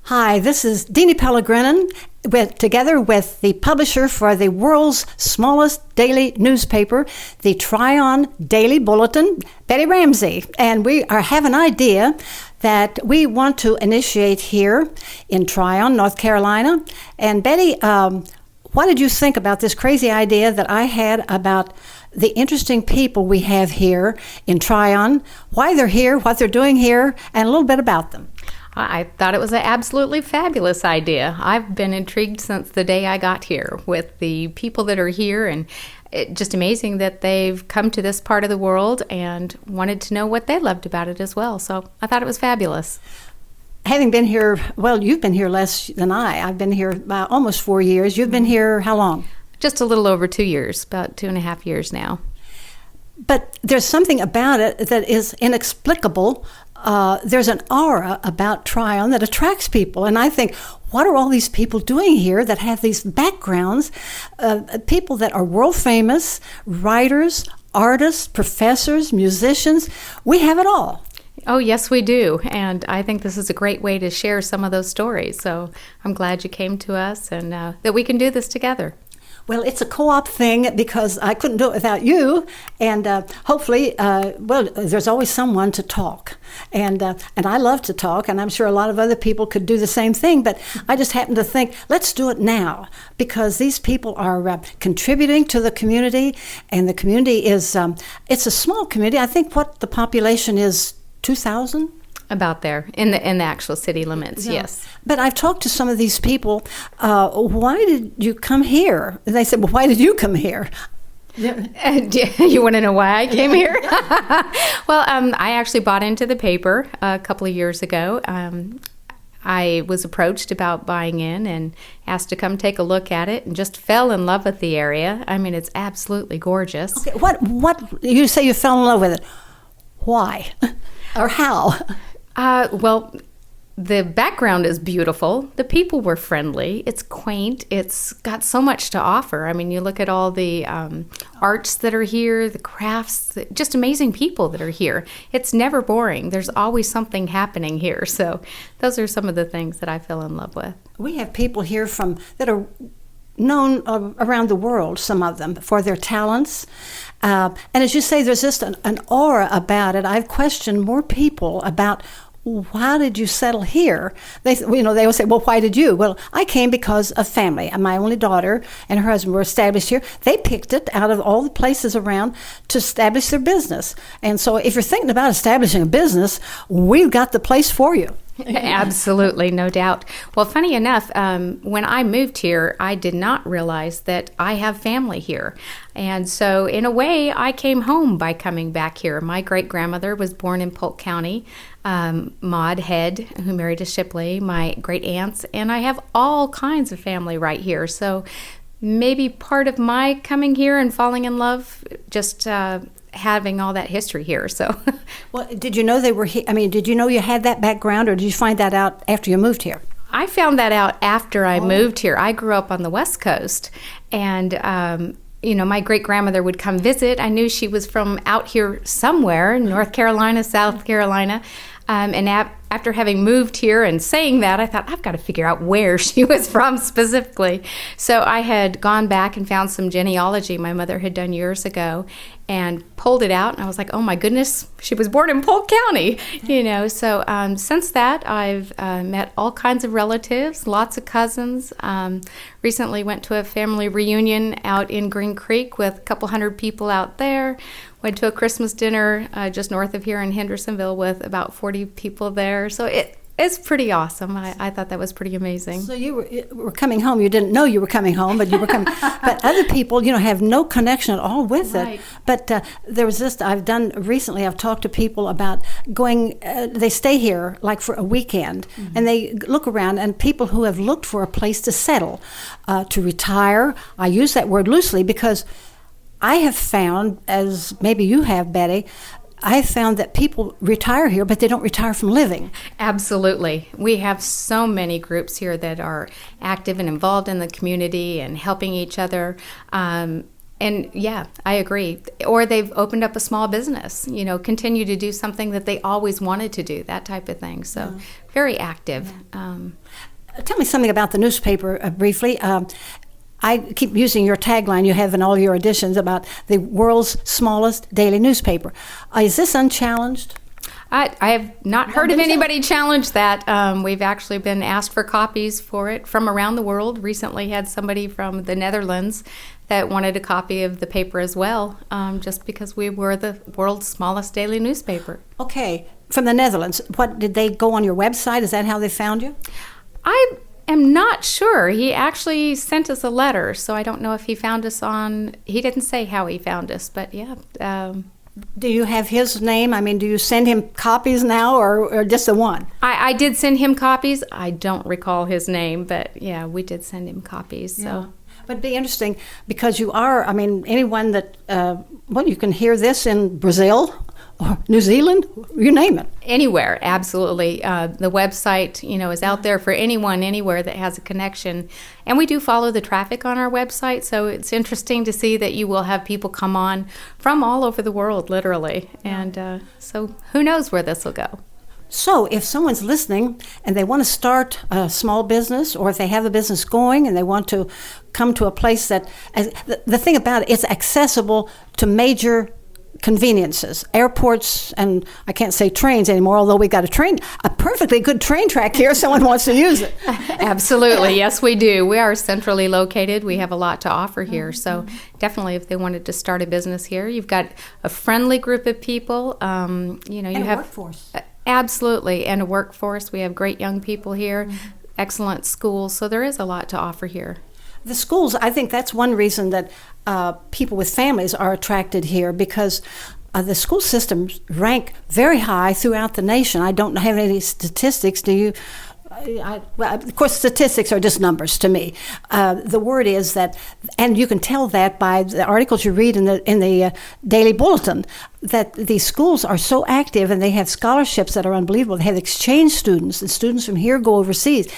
Hi, this is Deanie Pellegrinin, together with the publisher for the world's smallest daily newspaper, the Tryon Daily Bulletin, Betty Ramsey. And we have an idea that we want to initiate here in Tryon, North Carolina. And Betty, what did you think about this crazy idea that I had about the interesting people we have here in Tryon, why they're here, what they're doing here, and a little bit about them? I thought it was an absolutely fabulous idea. I've been intrigued since the day I got here with the people that are here, and it's just amazing that they've come to this part of the world and wanted to know what they loved about it as well. So I thought it was fabulous. Having been here, well, you've been here less than I. I've been here about almost 4 years. You've been here how long? Just a little over 2 years, about 2.5 years now. But there's something about it that is inexplicable. There's an aura about Tryon that attracts people. And I think, what are all these people doing here that have these backgrounds? People that are world famous, writers, artists, professors, musicians. We have it all. Oh, yes, we do. And I think this is a great way to share some of those stories. So I'm glad you came to us and that we can do this together. Well, it's a co-op thing because I couldn't do it without you, and hopefully, there's always someone to talk, and I love to talk, and I'm sure a lot of other people could do the same thing, but I just happen to think, let's do it now, because these people are contributing to the community, and the community is, it's a small community. I think what the population is, 2,000? About there, in the actual city limits, yeah. Yes. But I've talked to some of these people. Why did you come here? And they said, well, why did you come here? You want to know why I came here? Well, I actually bought into the paper a couple of years ago. I was approached about buying in and asked to come take a look at it and just fell in love with the area. I mean, it's absolutely gorgeous. Okay, what you say you fell in love with it. Why? Or how? Well, the background is beautiful. The people were friendly. It's quaint. It's got so much to offer. I mean, you look at all the arts that are here, the crafts, just amazing people that are here. It's never boring. There's always something happening here. So those are some of the things that I fell in love with. We have people here that are known around the world, some of them, for their talents. And as you say, there's just an aura about it. I've questioned more people about, why did you settle here? They will say, well, why did you? Well, I came because of family. My only daughter and her husband were established here. They picked it out of all the places around to establish their business. And so if you're thinking about establishing a business, we've got the place for you. Absolutely, no doubt. Well, funny enough, when I moved here, I did not realize that I have family here. And so in a way, I came home by coming back here. My great-grandmother was born in Polk County, Maud Head, who married a Shipley, my great-aunts, and I have all kinds of family right here. So maybe part of my coming here and falling in love, just having all that history here. So, well, did you know they were here? I mean, did you know you had that background, or did you find that out after you moved here? I found that out after I moved here. I grew up on the West Coast, and my great-grandmother would come visit. I knew she was from out here somewhere, North Carolina, South Carolina. And after having moved here and saying that, I thought, I've got to figure out where she was from specifically. So I had gone back and found some genealogy my mother had done years ago and pulled it out. And I was like, oh, my goodness, she was born in Polk County, So since that, I've met all kinds of relatives, lots of cousins. Recently went to a family reunion out in Green Creek with a couple hundred people out there. Went to a Christmas dinner just north of here in Hendersonville with about 40 people there. So it's pretty awesome. I thought that was pretty amazing. So you were coming home. You didn't know you were coming home, but you were coming. But other people, have no connection at all with it. But there was this I've done recently. I've talked to people about going. They stay here like for a weekend, and they look around. And people who have looked for a place to settle, to retire. I use that word loosely because I have found, as maybe you have, Betty, I have found that people retire here, but they don't retire from living. Absolutely. We have so many groups here that are active and involved in the community and helping each other. And yeah, I agree. Or they've opened up a small business, continue to do something that they always wanted to do, that type of thing. So very active. Tell me something about the newspaper briefly. I keep using your tagline you have in all your editions about the world's smallest daily newspaper. Is this unchallenged? I have not heard of anybody challenge that. We've actually been asked for copies for it from around the world. Recently had somebody from the Netherlands that wanted a copy of the paper as well, just because we were the world's smallest daily newspaper. Okay, from the Netherlands. What, did they go on your website? Is that how they found you? I am not sure. He actually sent us a letter, so I don't know if he found us on... He didn't say how he found us, but yeah... Do you have his name? I mean, do you send him copies now or just the one? I did send him copies. I don't recall his name, but yeah, we did send him copies. So. Yeah. But it'd be interesting because you are, I mean, anyone that, you can hear this in Brazil or New Zealand, you name it. Anywhere, absolutely. The website, is out there for anyone, anywhere that has a connection. And we do follow the traffic on our website, so it's interesting to see that you will have people come on from all over the world, literally. And so who knows where this will go. So if someone's listening and they want to start a small business, or if they have a business going and they want to come to a place that, the thing about it, it's accessible to major conveniences, airports, and I can't say trains anymore, although we got a perfectly good train track here if someone wants to use it. Absolutely. Yes, we do. We are centrally located. We have a lot to offer here. So definitely if they wanted to start a business here, you've got a friendly group of people. And you a have workforce. Absolutely. And a workforce. We have great young people here, excellent schools. So there is a lot to offer here. The schools, I think that's one reason that people with families are attracted here, because the school systems rank very high throughout the nation. I don't have any statistics. Do you? Well, of course, statistics are just numbers to me. The word is that, and you can tell that by the articles you read in the Daily Bulletin, that these schools are so active and they have scholarships that are unbelievable. They have exchange students, and students from here go overseas.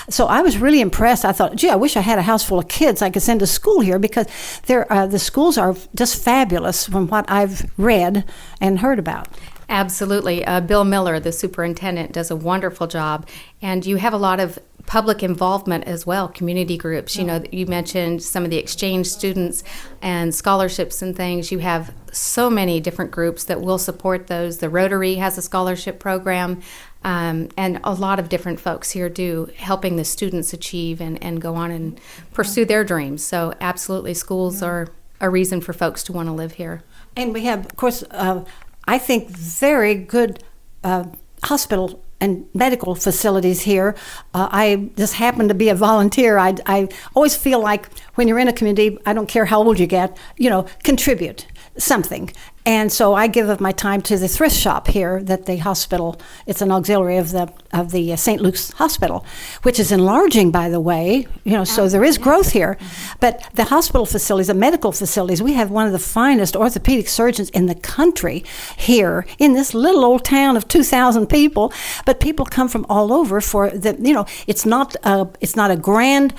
So I was really impressed. I thought, gee, I wish I had a house full of kids I could send to school here, because the schools are just fabulous from what I've read and heard about. Absolutely. Bill Miller, the superintendent, does a wonderful job. And you have a lot of public involvement as well, community groups. You mentioned some of the exchange students and scholarships and things. You have so many different groups that will support those. The Rotary has a scholarship program, and a lot of different folks here do, helping the students achieve and go on and pursue their dreams. So absolutely, schools are a reason for folks to want to live here. And we have, of course, I think very good hospital and medical facilities here. I just happen to be a volunteer. I always feel like when you're in a community, I don't care how old you get, contribute something. And so I give of my time to the thrift shop here that the hospital, it's an auxiliary of the St. Luke's Hospital, which is enlarging, by the way, so there is growth here. But the hospital facilities, the medical facilities, we have one of the finest orthopedic surgeons in the country here in this little old town of 2,000 people. But people come from all over for it's not a grand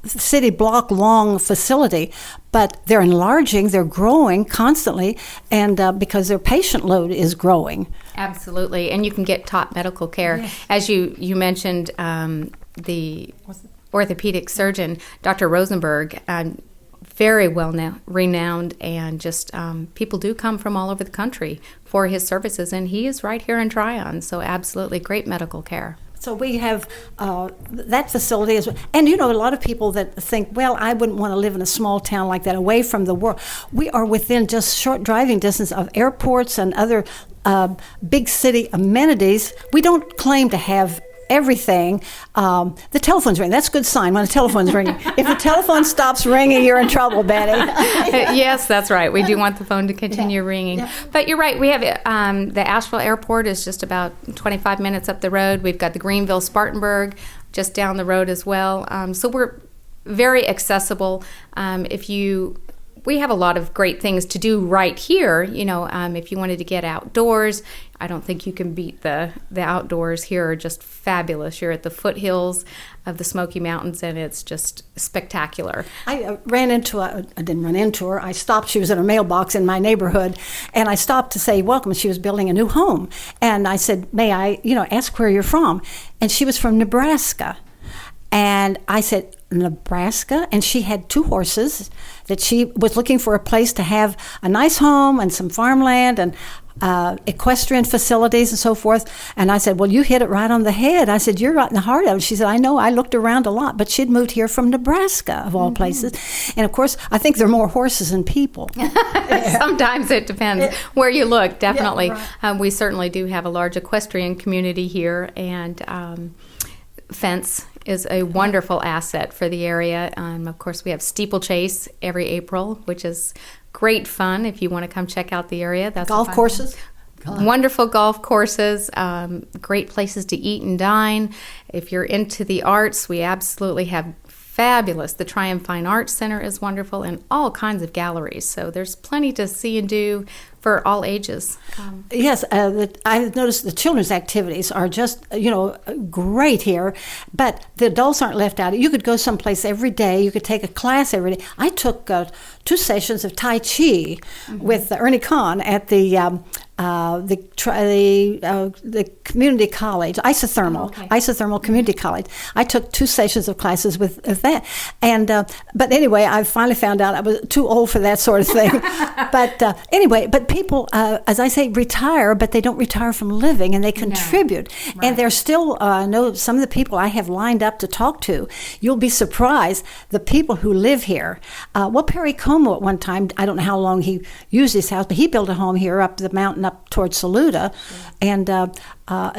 city block long facility, but they're enlarging, they're growing constantly, and because their patient load is growing. Absolutely, and you can get top medical care. Yes. As you mentioned, the orthopedic surgeon, Dr. Rosenberg, very well renowned, and just people do come from all over the country for his services, and he is right here in Tryon, so absolutely great medical care. So we have that facility as well. And a lot of people that think, well, I wouldn't want to live in a small town like that, away from the world. We are within just short driving distance of airports and other big city amenities. We don't claim to have everything. The telephone's ringing. That's a good sign when the telephone's ringing. If the telephone stops ringing, you're in trouble, Betty. Yes, that's right. We do want the phone to continue ringing. Yeah. But you're right. We have the Asheville Airport is just about 25 minutes up the road. We've got the Greenville Spartanburg just down the road as well. So we're very accessible. We have a lot of great things to do right here. If you wanted to get outdoors, I don't think you can beat the outdoors here are just fabulous. You're at the foothills of the Smoky Mountains, and it's just spectacular. I didn't run into her. I stopped. She was in her mailbox in my neighborhood, and I stopped to say welcome. She was building a new home, and I said, may I, ask where you're from? And she was from Nebraska. And I said, Nebraska? And she had 2 horses that she was looking for a place to have a nice home and some farmland and equestrian facilities and so forth. And I said, well, you hit it right on the head. I said, you're right in the heart of it. She said, I know. I looked around a lot. But she'd moved here from Nebraska, of all places. And, of course, I think there are more horses than people. Sometimes it depends where you look, definitely. Yeah, right. We certainly do have a large equestrian community here, and fence is a wonderful asset for the area. Of course, we have steeplechase every April, which is great fun if you want to come check out the area. That's golf courses. Wonderful golf courses, great places to eat and dine. If you're into the arts, we absolutely have fabulous. The Triumph Fine Arts Center is wonderful, and all kinds of galleries. So there's plenty to see and do for all ages. Yes, I've noticed the children's activities are just, great here, but the adults aren't left out. You could go someplace every day. You could take a class every day. I took 2 sessions of Tai Chi with Ernie Kahn at the community college, isothermal community college. I took 2 sessions of classes with that, and but anyway, I finally found out I was too old for that sort of thing. But people, as I say, retire, but they don't retire from living, and they contribute. No. Right. And there's still, I know some of the people I have lined up to talk to. You'll be surprised, the people who live here. Perry Como at one time, I don't know how long he used his house, but he built a home here up the mountain up towards Saluda, and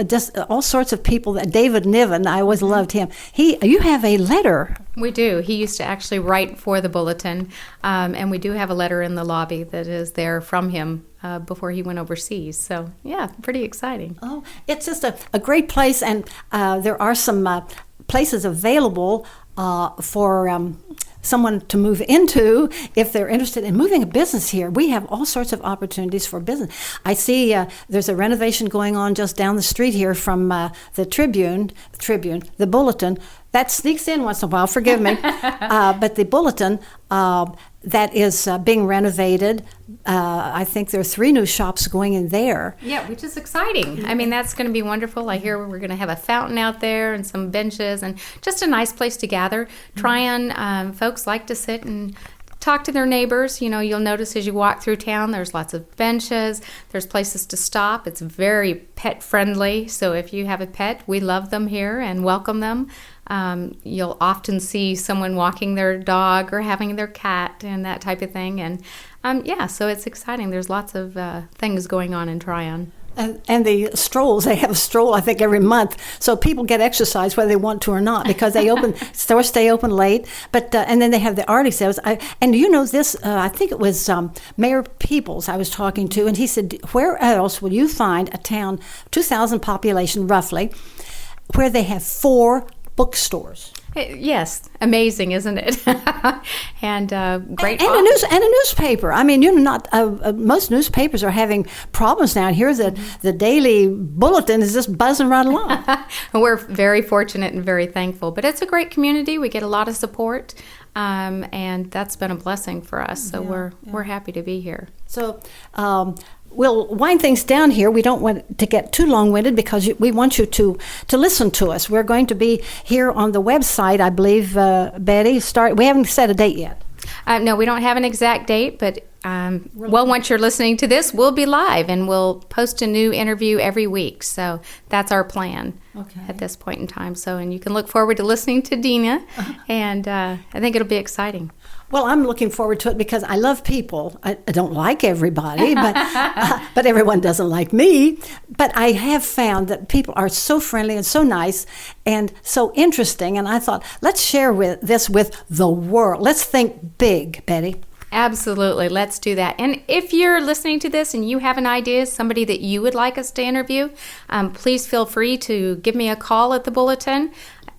just all sorts of people. David Niven, I always loved him. You have a letter. We do. He used to actually write for the Bulletin, and we do have a letter in the lobby that is there from him before he went overseas. So, yeah, pretty exciting. Oh, it's just a great place, and there are some places available for someone to move into if they're interested in moving a business here. We have all sorts of opportunities for business. I see there's a renovation going on just down the street here from the Bulletin. That sneaks in once in a while, forgive me. But the Bulletin, that is being renovated. I think there are 3 new shops going in there. Yeah, which is exciting. I mean, that's going to be wonderful. I hear we're going to have a fountain out there and some benches and just a nice place to gather. Folks like to sit and talk to their neighbors. You'll notice as you walk through town, there's lots of benches. There's places to stop. It's very pet friendly. So if you have a pet, we love them here and welcome them. You'll often see someone walking their dog or having their cat and that type of thing. And so it's exciting. There's lots of things going on in Tryon. And the strolls, they have a stroll, I think, every month. So people get exercise whether they want to or not, because stores stay open late. But and then they have the arty sales. And you know this, I think it was Mayor Peoples I was talking to, and he said, where else will you find a town, 2,000 population roughly, where they have 4 bookstores? Yes, amazing, isn't it? And great. And a newspaper. I mean, most newspapers are having problems now. Here's the Daily Bulletin is just buzzing right along. We're very fortunate and very thankful. But it's a great community. We get a lot of support, and that's been a blessing for us. So we're happy to be here. So. We'll wind things down here. We don't want to get too long-winded because we want you to listen to us. We're going to be here on the website, I believe, Betty. We haven't set a date yet. No, we don't have an exact date, but once you're listening to this, we'll be live and we'll post a new interview every week. So that's our plan at this point in time. So, and you can look forward to listening to Dina, and I think it'll be exciting. Well, I'm looking forward to it because I love people. I don't like everybody, but everyone doesn't like me. But I have found that people are so friendly and so nice and so interesting. And I thought, let's share this with the world. Let's think big, Betty. Absolutely. Let's do that. And if you're listening to this and you have an idea, somebody that you would like us to interview, please feel free to give me a call at the Bulletin,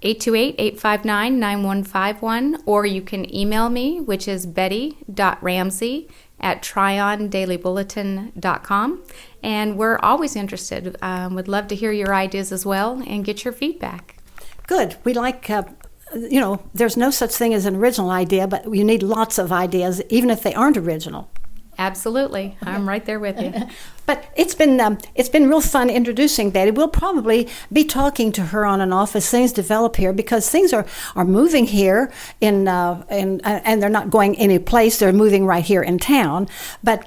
828-859-9151, or you can email me, which is betty.ramsey, at tryondailybulletin.com. And we're always interested. Would love to hear your ideas as well and get your feedback. Good. We like, there's no such thing as an original idea, but you need lots of ideas, even if they aren't original. Absolutely. I'm right there with you. But it's been real fun introducing Betty. We'll probably be talking to her on and off as things develop here, because things are moving here and they're not going any place. They're moving right here in town. But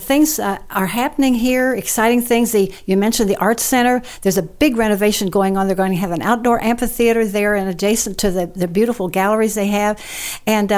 things are happening here, exciting things. You mentioned the Arts Center. There's a big renovation going on. They're going to have an outdoor amphitheater there and adjacent to the beautiful galleries they have. And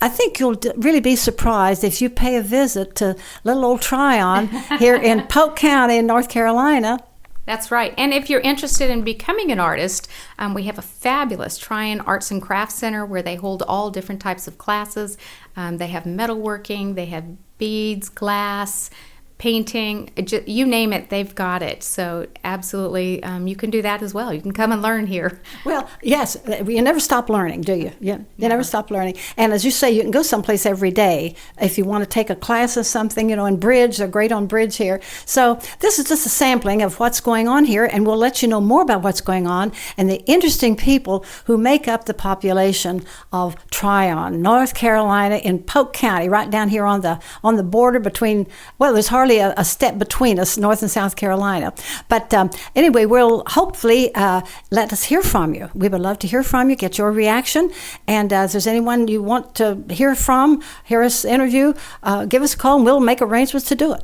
I think you'll really be surprised if you pay a visit to little old Tryon here in Polk County in North Carolina. That's right. And if you're interested in becoming an artist, we have a fabulous Tryon Arts and Crafts Center where they hold all different types of classes. They have metalworking, they have beads, glass, painting, you name it, they've got it. So absolutely, you can do that as well. You can come and learn here. Well, yes, you never stop learning, do you? You never stop learning. And as you say, you can go someplace every day if you want to take a class of something, in bridge. They're great on bridge here. So this is just a sampling of what's going on here, and we'll let you know more about what's going on and the interesting people who make up the population of Tryon, North Carolina, in Polk County, right down here on the border between, well, there's hardly a step between us, North and South Carolina. But anyway, we'll hopefully let us hear from you. We would love to hear from you, get your reaction. And if there's anyone you want to hear from, hear us interview, give us a call and we'll make arrangements to do it.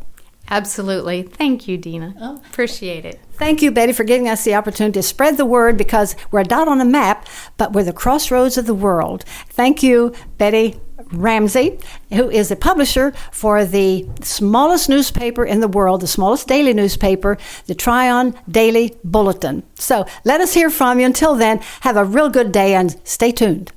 Absolutely. Thank you, Dina. Appreciate it. Thank you, Betty, for giving us the opportunity to spread the word, because we're a dot on a map, but we're the crossroads of the world. Thank you, Betty Ramsey, who is the publisher for the smallest newspaper in the world, the smallest daily newspaper, the Tryon Daily Bulletin. So let us hear from you. Until then, have a real good day and stay tuned.